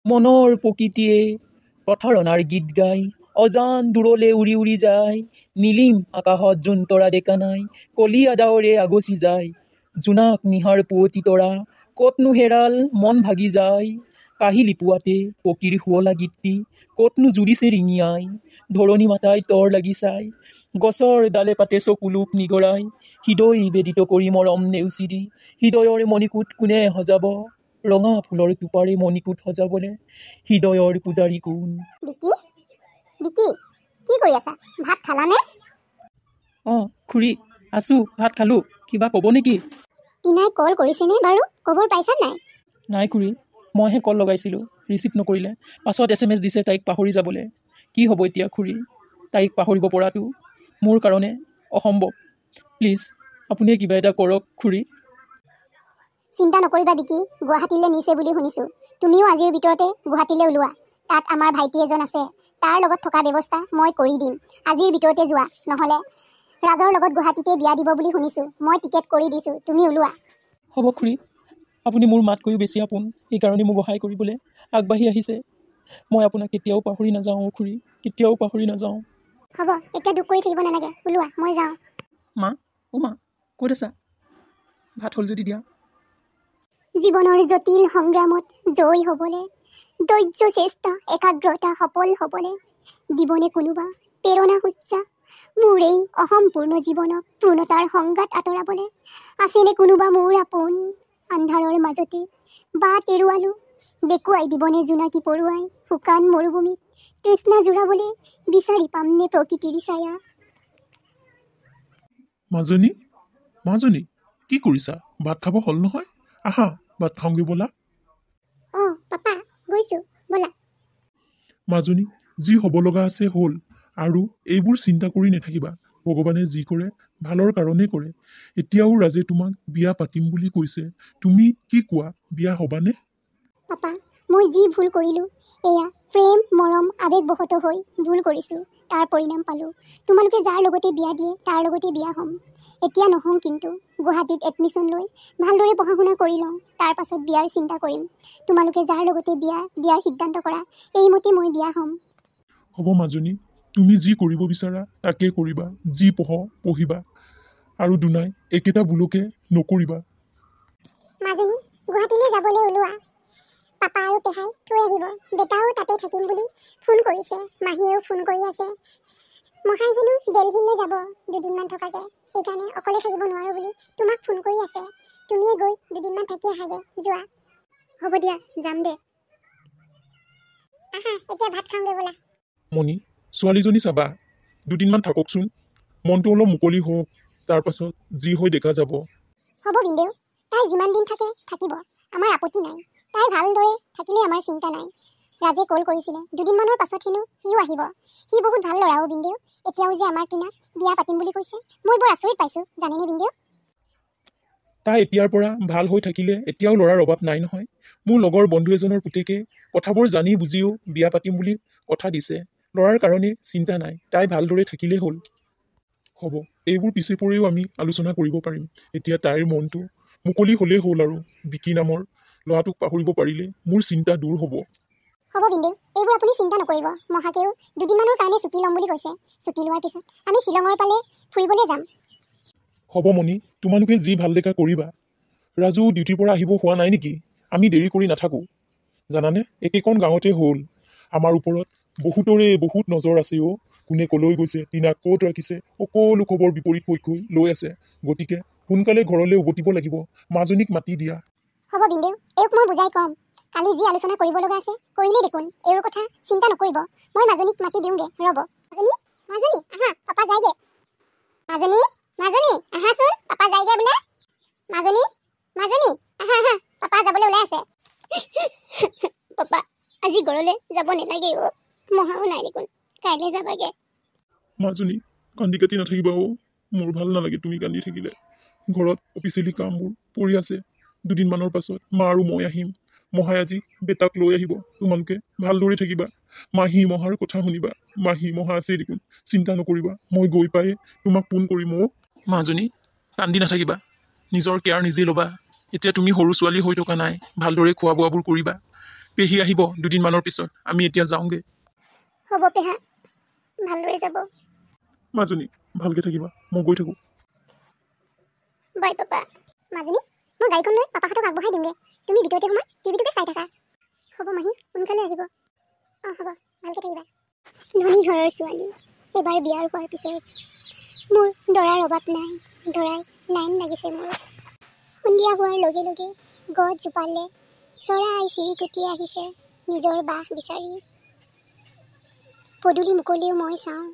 মনৰ প্ৰকৃতিয়ে পথাৰণাৰ গীত গাই অজান দূৰলে উৰি উৰি যায়। নীলিম আকাশত জোন তৰা ডেকা নাই, কলি আদাৱৰে আগচি যায়। জোনাক নিহাৰ পুৱতি তৰা, ক'তনো হেৰাল মন ভাগি যায়। কাহিলি পুৱাতে পকীৰ শুৱলা গীতটি, ক'তনো জুৰিছে ৰিঙিয়াই। ধৰণী মাতাই তৰ লাগি চাই, গছৰ ডালে পাতে চকুলোক নিগৰাই। হৃদয় বেদিত কৰি মৰম নেওচিৰি, হৃদয়ৰ মণিকোট কোনে সজাব। ৰঙা ফুলৰ টোপাৰে মণিকোট সজাবলে, হৃদয়ৰ পূজাৰী কোন। বিকি বিকি কি কৰি আছা? ভাত খালানে? অঁ খুৰী, আছো, ভাত খালোঁ। কিবা ক'ব নেকি? টিনাই কল কৰিছেনে বাৰু? খবৰ পাইছা নাই? নাই খুৰী, মইহে কল লগাইছিলোঁ, ৰিচিভ নকৰিলে। পাছত SMS দিছে তাইক পাহৰি যাবলৈ। কি হ'ব এতিয়া খুৰী? তাইক পাহৰিব পৰাটো মোৰ কাৰণে অসম্ভৱ। প্লিজ আপুনিয়ে কিবা এটা কৰক খুৰী। চিন্তা নকৰিবা বিকি, গুৱাহাটীলৈ নিছে বুলি শুনিছোঁ। তুমিও আজিৰ ভিতৰতে গুৱাহাটীলৈ ওলোৱা। তাত আমাৰ ভাইটি এজন আছে, তাৰ লগত থকা ব্যৱস্থা মই কৰি দিম। আজিৰ ভিতৰতে যোৱা, নহ'লে ৰাজৰ লগত গুৱাহাটীতে বিয়া দিব বুলি শুনিছোঁ। মই টিকেট কৰি দিছোঁ, তুমি ওলোৱা। হ'ব খুৰী, আপুনি মোৰ মাতকৈও বেছি আপোন, সেইকাৰণে মোক সহায় কৰিবলৈ আগবাঢ়ি আহিছে। মই আপোনাক কেতিয়াও পাহৰি নাযাওঁ খুৰী, কেতিয়াও পাহৰি নাযাওঁ। হ'ব, এতিয়া দুখ কৰি থাকিব নালাগে, ওলোৱা, মই যাওঁ। মা, অ' মা, ক'ত আছা? ভাত হ'ল যদি দিয়া। জীৱনৰ জটিল সংগ্ৰামত জয়ী হ'বলৈ, ধৈৰ্য চেষ্টা একাগ্ৰতা সফল হ'বলৈ দিবনে কোনোবা প্ৰেৰণা উচ্চাস? মোৰ এই অসম্পূৰ্ণ জীৱনক পূৰ্ণতাৰ সংগাত আঁতৰাবলৈ আছেনে কোনোবা মোৰ আপোন? আন্ধাৰৰ মাজতে বাট এৰুৱালো, দেখুৱাই দিবনে জোনাকী পৰুৱাই শুকান মৰুভূমিত তৃষ্ণা জোৰাবলৈ বিচাৰি পামনে প্ৰকৃতিৰ ছায়া? মাজনী, মাজনী, কি কৰিছা? ভাত খাব হ'ল নহয়? আহা, ভাত খাওঁগৈ ব'লা। অঁ পাপা, গৈছোঁ, ব'লা। মাজনী, যি হ'ব লগা আছে হ'ল, আৰু এইবোৰ চিন্তা কৰি নাথাকিবা। ভগৱানে যি কৰে ভালৰ কাৰণেই কৰে। এতিয়াও ৰাজে তোমাক বিয়া পাতিম বুলি কৈছে। তুমি কি কোৱা, বিয়া হ'বানে? পাপা, মই যি ভুল কৰিলোঁ, এয়া প্ৰেম মৰম আৱেগবশত হৈ ভুল কৰিছোঁ, তাৰ পৰিণাম পালোঁ। তোমালোকে যাৰ লগতে বিয়া দিয়ে তাৰ লগতে বিয়া হ'ম। এতিয়া নহওঁ কিন্তু, গুৱাহাটীত এডমিশ্যন লৈ ভালদৰে পঢ়া শুনা কৰি লওঁ, তাৰ পাছত বিয়াৰ চিন্তা কৰিম। তোমালোকে যাৰ লগতে বিয়া দিয়াৰ সিদ্ধান্ত কৰা, এইমতে মই বিয়া হ'ম। হ'ব মাজনী, তুমি যি কৰিব বিচাৰা তাকে কৰিবা। যি পঢ়িবা, আৰু দুনাই একেটা ভুলকে নকৰিবা। মাজনী, গুৱাহাটীলৈ যাবলৈ ওলোৱা। পাপা আৰু পেহাই থৈ আহিব। বেটাও তাতে থাকিম বুলি ফোন কৰিছে, মাহীয়েও ফোন কৰি আছে। মহাই হেনো দিল্লীলৈ যাব দুদিনমান থকাকে, সেইকাৰণে অকলে থাকিব নোৱাৰো বুলি তোমাক ফোন কৰি আছে। তুমিয়ে গৈ দুদিনমান থাকি আহাগে, যোৱা। হ'ব দিয়া, যাম দে। আহা, এতিয়া ভাত খাওঁগে ব'লা। মণি, ছোৱালীজনী চাবা, দুদিনমান থাককচোন, মনটো অলপ মুকলি হওক, তাৰ পাছত যি হৈ দেখা যাব। হ'ব বিন্দেউ, তাই যিমান দিন থাকে থাকিব, আমাৰ আপত্তি নাই। তাই ভালদৰে থাকিলে আমাৰ চিন্তা নাই। ৰাজে কল কৰিছিলে, দুদিনমানৰ পাছত হেনো সিও আহিব। সি বহুত ভাল ল'ৰা অ' বিন্দেউ। এতিয়াও যে আমাৰ টিনাক বিয়া পাতিম বুলি কৈছে, মই বৰ আচৰিত পাইছোঁ, জানেনে বিন্দেউ? তাই এতিয়াৰ পৰা ভাল হৈ থাকিলে এতিয়াও ল'ৰাৰ অভাৱ নাই নহয়। মোৰ লগৰ বন্ধু এজনৰ পুতেকে কথাবোৰ জানি বুজিও বিয়া পাতিম বুলি কথা দিছে। ল'ৰাৰ কাৰণে চিন্তা নাই, তাই ভালদৰে থাকিলেই হ'ল। হ'ব, এইবোৰ পিছে পৰিও আমি আলোচনা কৰিব পাৰিম। এতিয়া তাইৰ মনটো মুকলি হ'লেই হ'ল, আৰু বিকি নামৰ ল'ৰাটোক পাহৰিব পাৰিলে মোৰ চিন্তা দূৰ হ'ব। হ'ব বিন্দেউ, এইবোৰ আপুনি চিন্তা নকৰিব। মহাকেও দুদিনমানৰ কাৰণে ছুটি ল'ম বুলি কৈছে। ছুটি লোৱাৰ পিছত আমি শ্বিলঙৰ ফালে ফুৰিবলৈ যাম। হ'ব মণি, তোমালোকে যি ভাল দেখা কৰিবা। ৰাজু ডিউটিৰ পৰা আহিব হোৱা নাই নেকি? আমি দেৰি কৰি নাথাকোঁ। জানানে, একেখন গাঁৱতে হ'ল। আমাৰ ওপৰত বহুত নজৰ আছে অ'। কোনে কলৈ গৈছে, টিনাক ক'ত ৰাখিছে, সকলো খবৰ বিপৰীত পক্ষই লৈ আছে। গতিকে সোনকালে ঘৰলৈ উভতিব লাগিব। মাজনীক মাতি দিয়া। হ'ব বিন্দেউ, এওঁক মই বুজাই ক'ম। কালি যি আলোচনা কৰিব লগা আছে কৰিলেই দেখোন, এওঁৰ কথা চিন্তা নকৰিব। মই মাজনীক মাতি দিওঁগে, ৰ'ব। মাজনী, মাজনী, আহা, পাপা যায়গে। মাজনী, মাজনী, আহাচোন, পাপা যায়গে বোলে। মাজনী, মাজনী, আহা, আহা, পাপা যাবলৈ ওলাই আছে। পাপা, আজি ঘৰলৈ যাব নালাগে অ'। মহাও নাই দেখোন, কাইলৈ যাবাগে। মাজনী, কান্দি কাটি নাথাকিবা অ'। মোৰ ভাল নালাগে তুমি কান্দি থাকিলে। ঘৰত অফিচিয়েলি কামবোৰ পৰি আছে। দুদিনমানৰ পাছত মা আৰু মই আহিম। মহাই আজি বেটাক লৈ আহিব। তোমালোকে ভালদৰে থাকিবা। মাহী মহাৰ কথা শুনিবা। মাহী মহা আছে দেখোন, চিন্তা নকৰিবা। মই গৈ পাই তোমাক ফোন কৰিম অ'। মাজনী, কান্দি নাথাকিবা, নিজৰ কেয়াৰ নিজে ল'বা। এতিয়া তুমি সৰু ছোৱালী হৈ থকা নাই, ভালদৰে খোৱা বোৱাবোৰ কৰিবা। পেহী আহিব 2 দিনমানৰ পিছত আমি এতিয়া যাওঁগে হ'ব পেহা ভালদৰে যাব মাজনী ভালকে থাকিবা মই গৈ থাকো বাই পাপা মাজনী মই গাড়ীখন লৈ পাপাহঁতক আগবঢ়াই দিমগে তুমি ভিতৰতে সোমাই টিভিটোকে চাই থাকা হ'ব মাহী সোনকালে আহিব হ'ব ভালকে থাকিবা ধনী ঘৰৰ ছোৱালী এবাৰ বিয়াৰ হোৱাৰ পিছত মোৰ দৰাৰ অভাৱ নাই দৰাই লাইন লাগিছে মোৰ সন্ধিয়া হোৱাৰ লগে লগে গছ জোপালে চৰাই চিৰিকটি আহিছে নিজৰ বাহ বিচাৰি পদূলি মুকলিও মই চাওঁ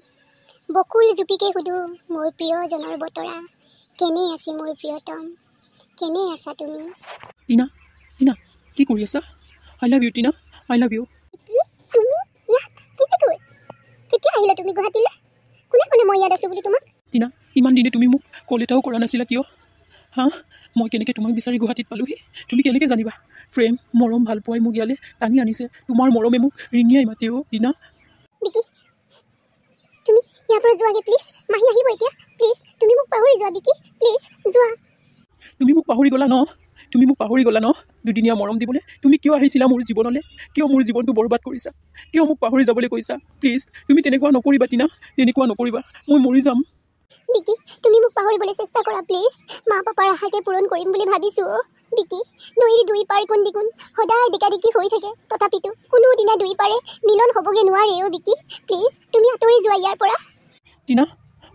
বকুল জুপিকে সুধো মোৰ প্ৰিয়জনৰ বতৰা কেনে আছে মোৰ প্ৰিয়তম কেনে আছা তুমি টিনা টিনা কি কৰি আছা আই love you Tina I love U কি তুমি ইয়াত কেনেকৈ কেতিয়া আহিলা তুমি গুৱাহাটীলৈ কোনে কোনে মই ইয়াত আছো বুলি তোমাক টিনা ইমান দিনে তুমি মোক কল এটাও কৰা নাছিলা কিয় হা মই কেনেকৈ তোমাক বিচাৰি গুৱাহাটীত পালোহি তুমি কেনেকৈ জানিবা প্ৰেম মৰম ভাল পোৱাই মোক ইয়ালৈ টানি আনিছে তোমাৰ মৰমে মোক ৰিঙিয়াই মাতে অ' টিনা বিকি তুমি ইয়াৰ পৰা যোৱাগে প্লিজ মাহী আহিব এতিয়া প্লিজ তুমি মোক পাহৰি যোৱা বিকি প্লিজ যোৱা তুমি মোক পাহৰি গ'লা ন তুমি মোক পাহৰি গ'লা ন দুদিনীয়া মৰম দিবলৈ তুমি কিয় আহিছিলা মোৰ জীৱনলৈ কিয় মোৰ জীৱনটো বৰবাদ কৰিছা কিয় মোক পাহৰি যাবলৈ কৈছা প্লিজ তুমি তেনেকুৱা নকৰিবা টিনা তেনেকুৱা নকৰিবা মই মৰি যাম বিকি তুমি মোক পাহৰিবলৈ চেষ্টা কৰা প্লিজ মা পাপাৰ আশাকে পূৰণ কৰিম বুলি ভাবিছোঁ বিকি নৈৰ দুই পাৰ কোন দিগুণ সদায় দিকাদিকি হৈ থাকে তথাপিতো কোনোদিনা দুই পাৰে মিলন হ'বগৈ নোৱাৰে অ' বিকি প্লিজ তুমি আঁতৰি যোৱা ইয়াৰ পৰা টিনা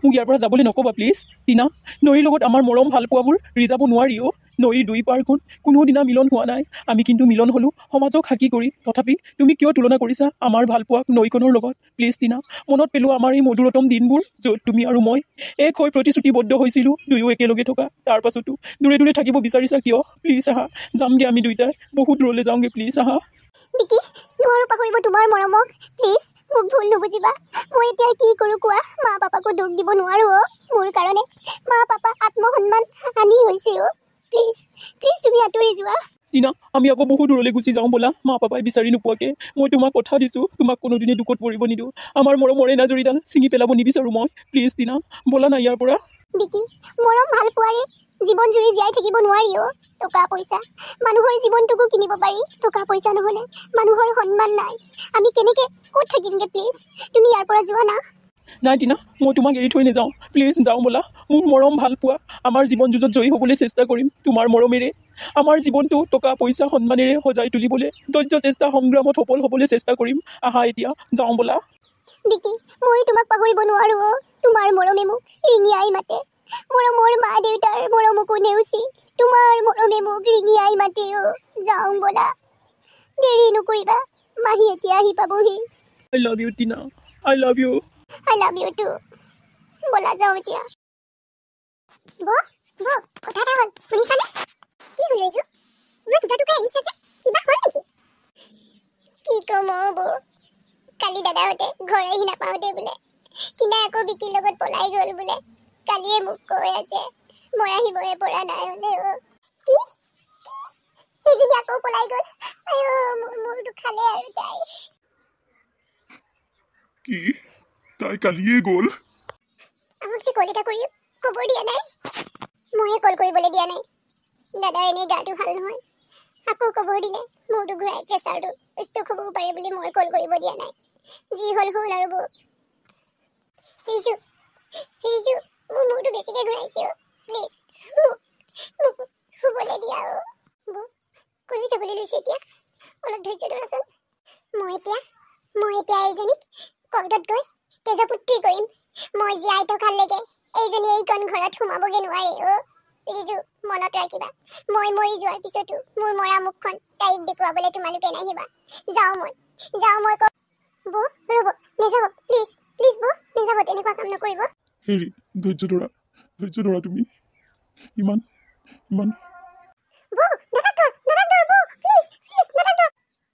মোক ইয়াৰ পৰা যাবলৈ নক'বা প্লিজ টিনা নৈৰ লগত আমাৰ মৰম ভাল পোৱাবোৰ ৰিজাব নোৱাৰি অ' নৈৰ দুই পাৰ কোন কোনোদিনা মিলন হোৱা নাই আমি কিন্তু মিলন হ'লোঁ সমাজক সাকি কৰি তথাপি তুমি কিয় তুলনা কৰিছা আমাৰ ভাল পোৱাক নৈখনৰ লগত প্লিজ টিনা মনত পেলোৱা আমাৰ এই মধুৰতম দিনবোৰ য'ত তুমি আৰু মই এক হৈ প্ৰতিশ্ৰুতিবদ্ধ হৈছিলোঁ দুয়ো একেলগে থকা তাৰ পাছতো দূৰে দূৰে থাকিব বিচাৰিছা কিয় প্লিজ আহা যামগৈ আমি দুয়োটাই বহুত দূৰলৈ যাওঁগৈ প্লিজ আহা বিকি নোৱাৰো পাহৰিব তোমাৰ মৰমক প্লিজ মোক ভুল নুবুজিবা মই এতিয়া কি কৰোঁ কোৱা মা পাপাকো দুখ দিব নোৱাৰো অ' মোৰ কাৰণে মা পাপা আত্মসন্মান হানি হৈছে অ' প্লিজ প্লিজ তুমি আঁতৰি যোৱা টিনা আমি আকৌ বহু দূৰলৈ গুচি যাওঁ ব'লা মা পাপাই বিচাৰি নোপোৱাকৈ মই তোমাক কথা দিছোঁ তোমাক কোনোদিনে দুখত পৰিব নিদিওঁ আমাৰ মৰমৰ এনাজৰীডাল ছিঙি পেলাব নিবিচাৰোঁ মই প্লিজ টিনা ব'লা না ইয়াৰ পৰা বিকি মৰম ভাল পোৱাৰে জীৱন জুৰি জীয়াই থাকিব নোৱাৰি অ' টকা পইচা মানুহৰ জীৱনটোকো কিনিব পাৰি টকা পইচা নহ'লে মানুহৰ সন্মান নাই আমি কেনেকৈ ক'ত থাকিমগৈ প্লিজ তুমি ইয়াৰ পৰা যোৱা না নাই টিনা মই তোমাক এৰি থৈ নাযাওঁ প্লিজ যাওঁ ব'লা মোৰ মৰম ভাল পোৱা আমাৰ জীৱন যুঁজত জয়ী হ'বলৈ চেষ্টা কৰিম তোমাৰ মৰমেৰে আমাৰ জীৱনটো টকা পইচা সন্মানেৰে সজাই তুলিবলৈ ধৈৰ্য চেষ্টা সংগ্ৰামত সফল হ'বলৈ চেষ্টা কৰিম আহা এতিয়া যাওঁ ব'লা বিকি মই তোমাক পাহৰিব নোৱাৰো অ' তোমাৰ মৰমে মোক ৰিঙিয়াই মাতে মৰমৰ মা দেউতাৰ মৰমকো নেওচি তোমাৰ মৰমে মোক ৰিঙিয়াই মাতে অ' যাওঁ ব'লা দেৰি নকৰিবা মাহী এতিয়া আহি পাবহি I love you Tina I love you I love you too ব'লা যাওঁ এতিয়া কথা এটা হ'ল শুনিছানে কি হ'ল এইটো ইমান দুটাটোকে আহিছে যে কিবা হ'ল নেকি কি ক'ম অ' কালি দাদাহঁতে ঘৰ আহি নাপাওঁতে বোলে টিনাই আকৌ বিকিৰ লগত পলাই গ'ল বোলে কালিয়ে মোক কৈ আছে মই আহিবহে পৰা নাই বোলে কি সেইজনী আকৌ পলাই গ'ল মোৰ মূৰটো খালে আৰু তাই কি তাই কালিয়ে গ'ল আমাক যে কল এটা কৰি খবৰ দিয়া নাই ময়ে কল কৰিবলৈ দিয়া নাই দাদাৰ এনেই গাটো ভাল নহয় আকৌ খবৰ দিলে মূৰটো ঘূৰাই প্ৰেছাৰটো ষ্টক হ'বও পাৰে বুলি মই কল কৰিব দিয়া নাই যি হ'ল হ'ল আৰু ৰিজু মোৰ মূৰটো বেছিকৈ ঘূৰাইছে প্লিজ মোক শুবলৈ দিয়া কৰি যাবলৈ লৈছে এতিয়া অলপ ধৈৰ্য ধৰাচোন মই এতিয়া এইজনীক কৰ্টত গৈ তেজপুত্ৰী কৰিম মই জীয়াই থকালৈকে এইজনী এইকণ ঘৰত সোমাবগৈ নোৱাৰে ৰিজু মনত ৰাখিবা মই মৰি যোৱাৰ পিছতো মোৰ মৰা মুখখন তাইক দেখুৱাবলৈ তোমালোকে নাহিবা যাওঁ মই বৌ ৰ'ব নেযাব প্লিজ বৌ নেযাব তেনেকুৱা কাম নকৰিব হেৰি ধৈৰ্য ধৰা তুমি ইমান বৌ নাথাক ধৰ বৌ প্লিজ নাথাক ধৰ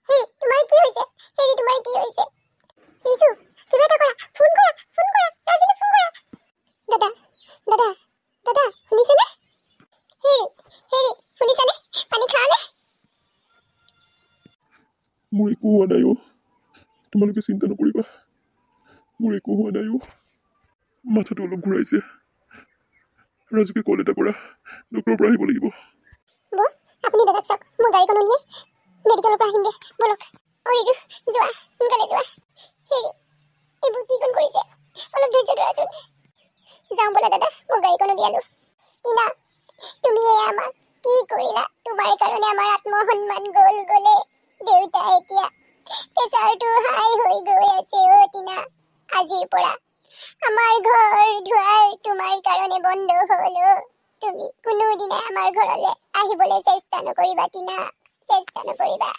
হেৰি তোমাৰ কি হৈছে ৰিজু কিবা এটা কৰা ফোন কৰা ৰাজনী ফোন কৰা দাদা শুনিছেনে হেৰি শুনিছানে পানী খানে মোৰ একো হোৱা নাই তোমালোকে চিন্তা নকৰিবা মোৰ একো হোৱা নাই মাথাটো অলপ ঘূৰাইছে ৰাজুকে কল এটা কৰা ডক্টৰৰ পৰা আহিব লাগিব বৌ আপুনি দাদাক চাওক মই গাড়ীখন উলিয়াই মেডিকেলৰ পৰা আহিমগে বলক অৰিজু যোৱা সোনকালে যোৱা হেৰি এইবোৰ কি কোন কৰিছে অলপ ধৈৰ্য ধৰাচোন যাওঁ বলা দাদা মই গাড়ীখন উলিয়ালো টিনা তুমি আমাক কি কৰিলা তোমাৰ কাৰণে আমাৰ আত্মসন্মান গলে দেউতা এতিয়া প্ৰেচাৰটো হাই হৈ গৈ আছে টিনা আজিৰ পৰা আমাৰ ঘৰ দুৱাৰ তোমাৰ কাৰণে বন্ধ হ'ল তুমি কোনোদিনে আমাৰ ঘৰলৈ আহিবলৈ চেষ্টা নকৰিবা টিনা চেষ্টা নকৰিবা